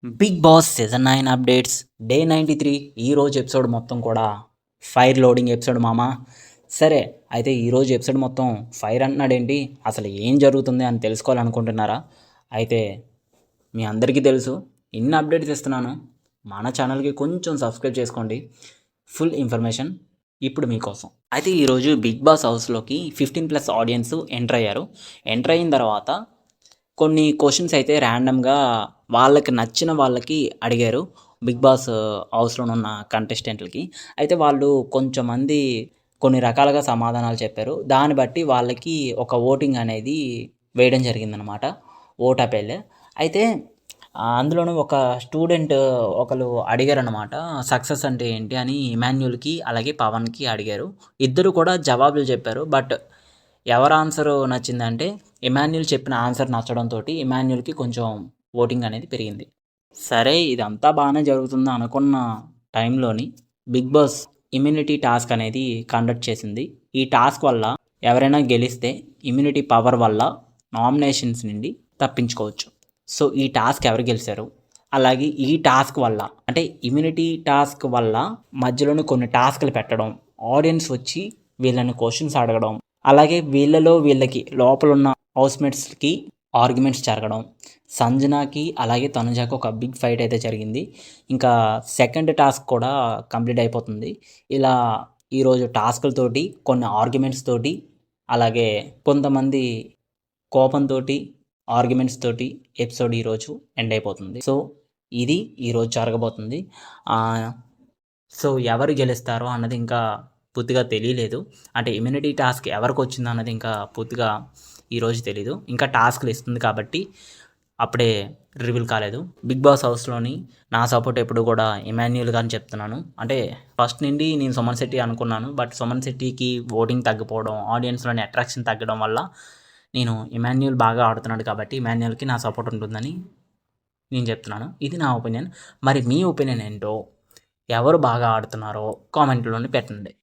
Big Boss season 9 updates day 93 ఈరోజు episode మొత్తం కూడా ఫైర్ లోడింగ్ ఎపిసోడ్ మామ. సరే అయితే ఈరోజు ఎపిసోడ్ మొత్తం ఫైర్ అంటున్నాడేంటి, అసలు ఏం జరుగుతుంది అని తెలుసుకోవాలనుకుంటున్నారా? అయితే మీ అందరికీ తెలుసు, ఇన్ని అప్డేట్స్ ఇస్తున్నాను, మన ఛానల్కి కొంచెం సబ్స్క్రైబ్ చేసుకోండి. ఫుల్ ఇన్ఫర్మేషన్ ఇప్పుడు మీకోసం. అయితే ఈరోజు బిగ్ బాస్ హౌస్లోకి 15+ ఆడియన్స్ ఎంటర్ అయ్యారు. ఎంటర్ అయిన తర్వాత కొన్ని క్వశ్చన్స్ అయితే ర్యాండమ్గా వాళ్ళకి నచ్చిన వాళ్ళకి అడిగారు బిగ్ బాస్ హౌస్లో ఉన్న కంటెస్టెంట్లకి. అయితే వాళ్ళు కొంచెమంది కొన్ని రకాలుగా సమాధానాలు చెప్పారు. దాన్ని బట్టి వాళ్ళకి ఒక ఓటింగ్ అనేది వేయడం జరిగిందనమాట, ఓటాపేలే. అయితే అందులోనూ ఒక స్టూడెంట్ ఒకరు అడిగారనమాట, సక్సెస్ అంటే ఏంటి అని ఇమాన్యుల్కి అలాగే పవన్కి అడిగారు. ఇద్దరు కూడా జవాబులు చెప్పారు. బట్ ఎవరు ఆన్సర్ నచ్చిందంటే ఇమాన్యుల్ చెప్పిన ఆన్సర్ నచ్చడంతో ఇమాన్యుల్కి కొంచెం ఓటింగ్ అనేది పెరిగింది. సరే ఇదంతా బాగానే జరుగుతుంది అనుకున్న టైంలోని బిగ్ బాస్ ఇమ్యూనిటీ టాస్క్ అనేది కండక్ట్ చేసింది. ఈ టాస్క్ వల్ల ఎవరైనా గెలిస్తే ఇమ్యూనిటీ పవర్ వల్ల నామినేషన్స్ నుండి తప్పించుకోవచ్చు. సో ఈ టాస్క్ ఎవరు గెలిచారు, అలాగే ఈ టాస్క్ వల్ల అంటే ఇమ్యూనిటీ టాస్క్ వల్ల మధ్యలోనే కొన్ని టాస్క్లు పెట్టడం, ఆడియన్స్ వచ్చి వీళ్ళని క్వశ్చన్స్ అడగడం, అలాగే వీళ్ళకి లోపల ఉన్న హౌస్మేట్స్కి ఆర్గ్యుమెంట్స్ జరగడం, సంజనాకి అలాగే తనుజాకి ఒక బిగ్ ఫైట్ అయితే జరిగింది. ఇంకా సెకండ్ టాస్క్ కూడా కంప్లీట్ అయిపోతుంది. ఇలా ఈరోజు టాస్క్లతోటి, కొన్ని ఆర్గ్యుమెంట్స్ తోటి, అలాగే కొంతమంది కోపంతో, ఆర్గ్యుమెంట్స్ తోటి ఎపిసోడ్ ఈరోజు ఎండ్ అయిపోతుంది. సో ఇది ఈరోజు జరగబోతుంది. సో ఎవరు గెలుస్తారో అన్నది ఇంకా పూర్తిగా తెలియలేదు. అంటే ఇమ్యూనిటీ టాస్క్ ఎవరికి వచ్చిందో అన్నది ఇంకా పూర్తిగా ఈరోజు తెలీదు. ఇంకా టాస్క్లు ఇస్తుంది కాబట్టి అప్పుడే రివీల్ కాలేదు. బిగ్ బాస్ హౌస్లోని నా సపోర్ట్ ఎప్పుడు కూడా ఇమాన్యుల్ గారిని చెప్తున్నాను. అంటే ఫస్ట్ నుండి నేను సుమన్ శెట్టి అనుకున్నాను. బట్ సుమన్ శెట్టికి ఓటింగ్ తగ్గిపోవడం, ఆడియన్స్లోని అట్రాక్షన్ తగ్గడం వల్ల నేను ఇమాన్యుల్ బాగా ఆడుతున్నాడు కాబట్టి ఇమాన్యుల్కి నా సపోర్ట్ ఉంటుందని నేను చెప్తున్నాను. ఇది నా ఒపీనియన్. మరి మీ ఒపీనియన్ ఏంటో, ఎవరు బాగా ఆడుతున్నారో కామెంట్లోనే పెట్టండి.